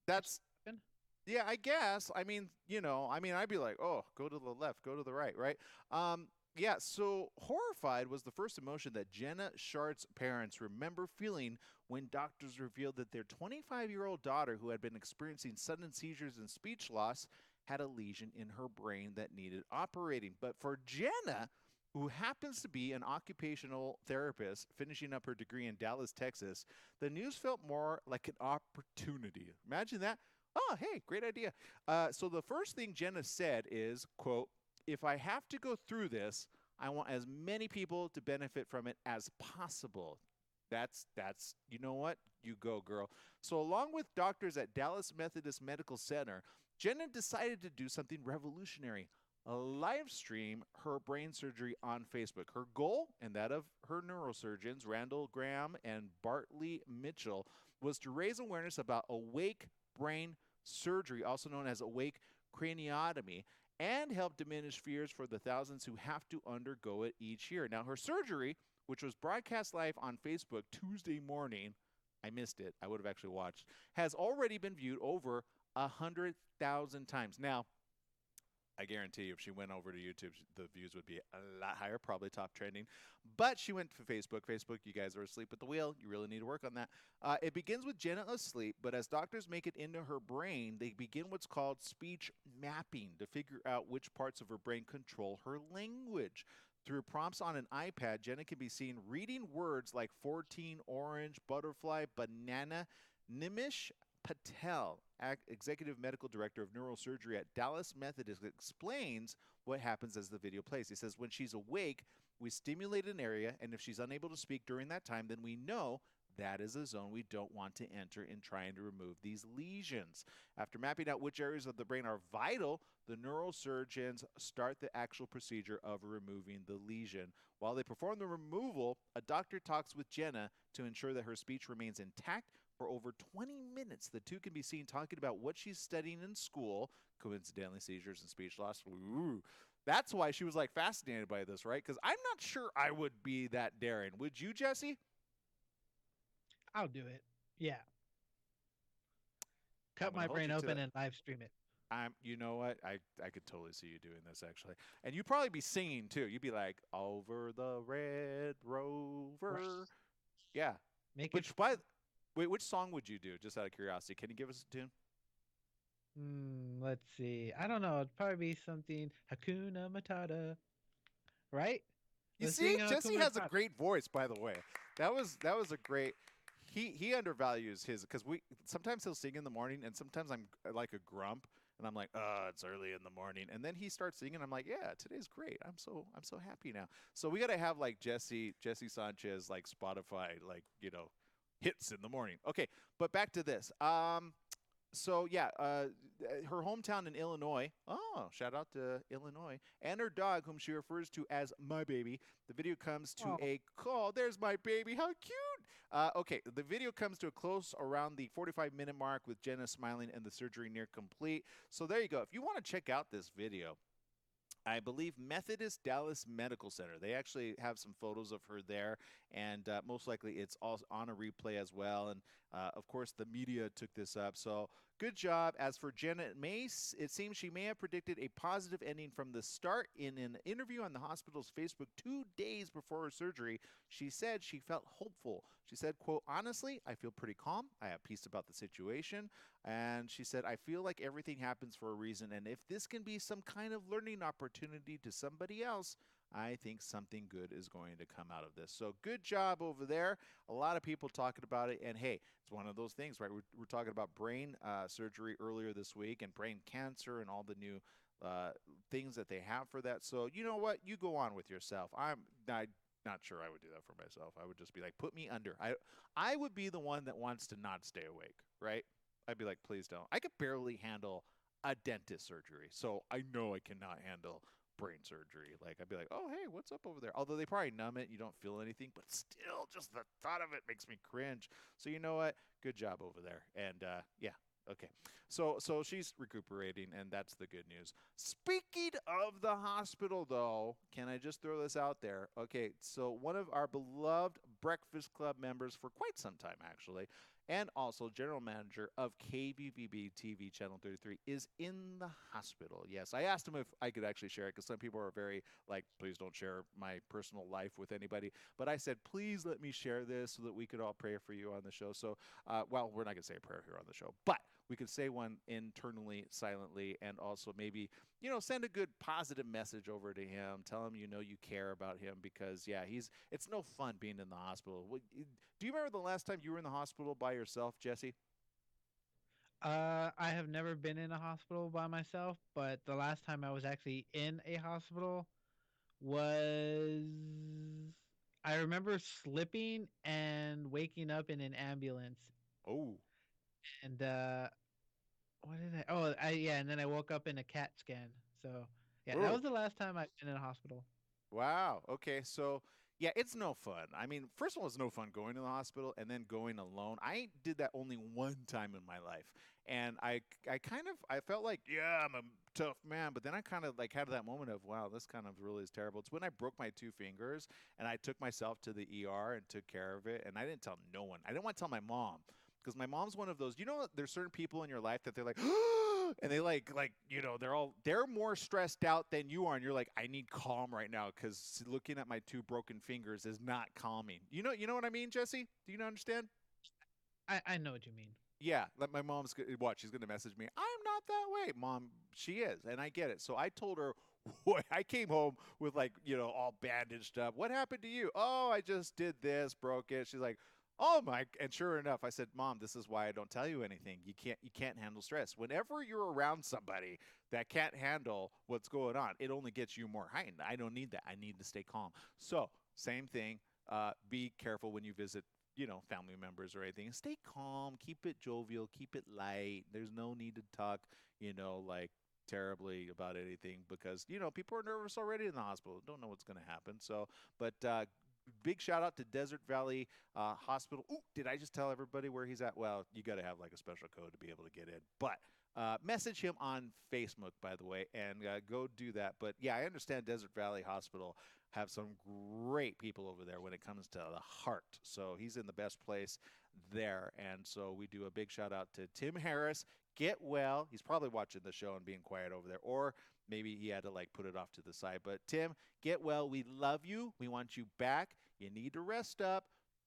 That's happen? Yeah, I guess. I mean, I'd be like, oh, go to the left, go to the right, right? Yeah, so horrified was the first emotion that Jenna Shart's parents remember feeling when doctors revealed that their 25-year-old daughter, who had been experiencing sudden seizures and speech loss, had a lesion in her brain that needed operating. But for Jenna, who happens to be an occupational therapist finishing up her degree in Dallas, Texas, the news felt more like an opportunity. Imagine that. Oh, hey, great idea. So the first thing Jenna said is, quote, if I have to go through this, I want as many people to benefit from it as possible. That's you know what? You go, girl. So along with doctors at Dallas Methodist Medical Center, Jenna decided to do something revolutionary. Live stream her brain surgery on Facebook. Her goal, and that of her neurosurgeons, Randall Graham and Bartley Mitchell, was to raise awareness about awake brain surgery, also known as awake craniotomy, and help diminish fears for the thousands who have to undergo it each year. Now, her surgery, which was broadcast live on Facebook Tuesday morning, I missed it, I would have actually watched, has already been viewed over 100,000 times. Now, I guarantee you if she went over to YouTube, the views would be a lot higher, probably top trending. But she went to Facebook. Facebook, you guys are asleep at the wheel. You really need to work on that. It begins with Jenna asleep, but as doctors make it into her brain, they begin what's called speech mapping to figure out which parts of her brain control her language. Through prompts on an iPad, Jenna can be seen reading words like 14, orange, butterfly, banana. Nimish Patel, Executive Medical Director of Neurosurgery at Dallas Methodist, explains what happens as the video plays. He says, when she's awake, we stimulate an area, and if she's unable to speak during that time, then we know That is a zone we don't want to enter in trying to remove these lesions. After mapping out which areas of the brain are vital, the neurosurgeons start the actual procedure of removing the lesion. While they perform the removal, a doctor talks with Jenna to ensure that her speech remains intact. For over 20 minutes, the two can be seen talking about what she's studying in school, coincidentally, seizures and speech loss. Ooh. That's why she was like fascinated by this, right? Because I'm not sure I would be that daring. Would you, Jesse? I'll do it. Yeah. I'm Cut gonna my hold brain you to open that. and live stream it. You know what? I could totally see you doing this actually, and you'd probably be singing too. You'd be like, "Over the Red Rover." Yeah. Make it. Which wait, which song would you do? Just out of curiosity, can you give us a tune? Let's see. I don't know. It'd probably be something Hakuna Matata, right? You Let's see, sing Jesse Hakuna has a Matata. great voice, by the way. That was a great. He undervalues his because we sometimes he'll sing in the morning and sometimes I'm like a grump and I'm like, it's early in the morning, and then he starts singing. I'm like, yeah, today's great. I'm so happy now. So we got to have like Jesse Sanchez like Spotify like hits in the morning. Okay, but back to this. So yeah, her hometown in Illinois. Oh, shout out to Illinois and her dog, whom she refers to as my baby. The video comes to Oh. a call. There's my baby. How cute. Okay, the video comes to a close around the 45-minute mark with Jenna smiling and the surgery near complete. So there you go. If you want to check out this video, I believe Methodist Dallas Medical Center. They actually have some photos of her there, and most likely it's all on a replay as well. And of course, the media took this up. So good job. As for Jenna, it seems she may have predicted a positive ending from the start. In an interview on the hospital's Facebook 2 days before her surgery, she said she felt hopeful. She said, quote, "Honestly, I feel pretty calm. I have peace about the situation." And she said, "I feel like everything happens for a reason. And if this can be some kind of learning opportunity to somebody else, I think something good is going to come out of this." So good job over there. A lot of people talking about it. And hey, it's one of those things, right? We're talking about brain surgery earlier this week and brain cancer and all the new things that they have for that. So you know what? You go on with yourself. I'm not sure I would do that for myself. I would just be like, put me under. I would be the one that wants to not stay awake, right? I'd be like, please don't. I could barely handle a dentist surgery, so I know I cannot handle brain surgery. Like, I'd be like, oh, hey, what's up over there? Although they probably numb it, you don't feel anything, but still, just the thought of it makes me cringe. So you know what? Good job over there. And yeah, okay. So she's recuperating, and that's the good news. Speaking of the hospital, though, can I just throw this out there? Okay, so one of our beloved Breakfast Club members for quite some time, actually, and also general manager of KVVB TV Channel 33, is in the hospital. Yes, I asked him if I could actually share it because some people are very like, please don't share my personal life with anybody. But I said, please let me share this so that we could all pray for you on the show. So, well, we're not going to say a prayer here on the show, but we could say one internally, silently, and also maybe, send a good positive message over to him. Tell him you care about him because, yeah, it's no fun being in the hospital. Do you remember the last time you were in the hospital by yourself, Jesse? I have never been in a hospital by myself, but the last time I was actually in a hospital was I remember slipping and waking up in an ambulance. Oh, And what did I? Oh, yeah, and then I woke up in a CAT scan. So yeah, that oh, was the last time I've been in a hospital. wow. Okay, so yeah, it's no fun. I mean, first of all, it's no fun going to the hospital and then going alone. I did that only one time in my life, and I felt like, yeah, I'm a tough man, but then I kind of like had that moment of, wow, this kind of really is terrible. It's when I broke my two fingers and I took myself to the ER and took care of it, and I didn't tell no one. I didn't want to tell my mom because my mom's one of those. There's certain people in your life that they're like, and they they're more stressed out than you are, and you're like, I need calm right now because looking at my two broken fingers is not calming. You know what I mean, Jesse? Do you understand? I know what you mean. Yeah, like my mom's what she's gonna message me. I'm not that way, mom. She is, and I get it. So I told her. I came home with all bandaged up. What happened to you? Oh, I just did this, broke it. She's like, oh my, and sure enough, I said, Mom, this is why I don't tell you anything. You can't handle stress. Whenever you're around somebody that can't handle what's going on, it only gets you more heightened. I don't need that. I need to stay calm. So same thing. Be careful when you visit family members or anything. Stay calm, keep it jovial, keep it light. There's no need to talk, like terribly about anything because, people are nervous already in the hospital. Don't know what's going to happen. So, but big shout out to Desert Valley Hospital. Ooh, did I just tell everybody where he's at? Well, you got to have like a special code to be able to get in. But message him on Facebook, by the way, and go do that. But yeah, I understand Desert Valley Hospital have some great people over there when it comes to the heart. So he's in the best place there. And so we do a big shout out to Tim Harris. Get well. He's probably watching the show and being quiet over there, or maybe he had to like put it off to the side. But Tim, get well. We love you. We want you back. You need to rest up.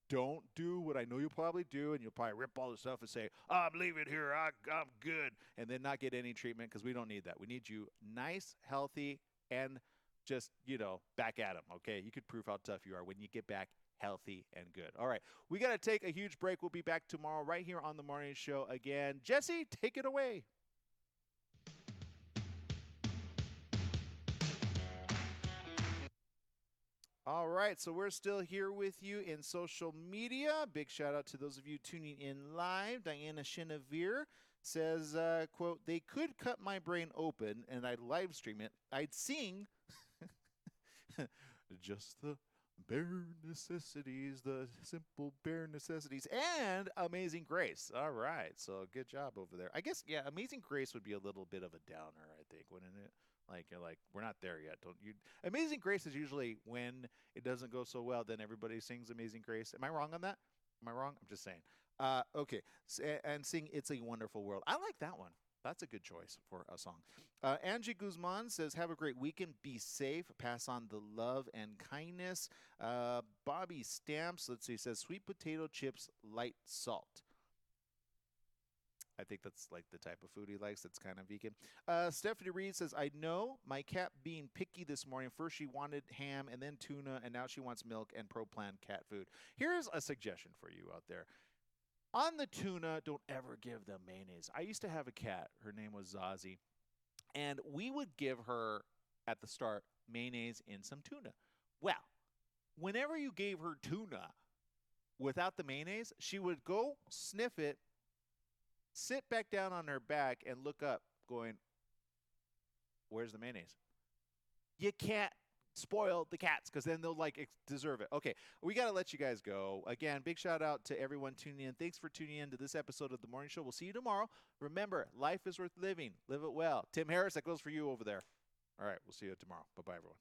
Don't do what I know you'll probably do, and you'll probably rip all the stuff and say, I'm leaving here, I'm good, and then not get any treatment because we don't need that. We need you nice, healthy, and just, back at them, okay? You could prove how tough you are when you get back healthy and good. All right, we got to take a huge break. We'll be back tomorrow right here on the morning show again. Jesse, take it away. All right, so we're still here with you in social media. Big shout out to those of you tuning in live. Diana Chenevere says, quote, they could cut my brain open and I'd live stream it. I'd sing just the bare necessities, the simple bare necessities, and Amazing Grace. All right, so good job over there. I guess, yeah, Amazing Grace would be a little bit of a downer, I think, wouldn't it? Like, you're like, we're not there yet. Don't you? Amazing Grace is usually when it doesn't go so well, then everybody sings Amazing Grace. Am I wrong on that? Am I wrong? I'm just saying. Okay, and sing It's a Wonderful World. I like that one. That's a good choice for a song. Angie Guzman says, have a great weekend. Be safe. Pass on the love and kindness. Bobby Stamps, let's see, says, sweet potato chips, light salt. I think that's like the type of food he likes. That's kind of vegan. Stephanie Reed says, I know my cat being picky this morning. First she wanted ham and then tuna, and now she wants milk and Pro-Plan cat food. Here's a suggestion for you out there. On the tuna, don't ever give them mayonnaise. I used to have a cat. Her name was Zazie. And we would give her, at the start, mayonnaise and some tuna. Well, whenever you gave her tuna without the mayonnaise, she would go sniff it, sit back down on her back, and look up going, where's the mayonnaise? You can't spoil the cats because then they'll deserve it. Okay, we got to let you guys go. Again, big shout out to everyone tuning in. Thanks for tuning in to this episode of The Morning Show. We'll see you tomorrow. Remember, life is worth living. Live it well. Tim Harris, that goes for you over there. All right, we'll see you tomorrow. Bye-bye, everyone.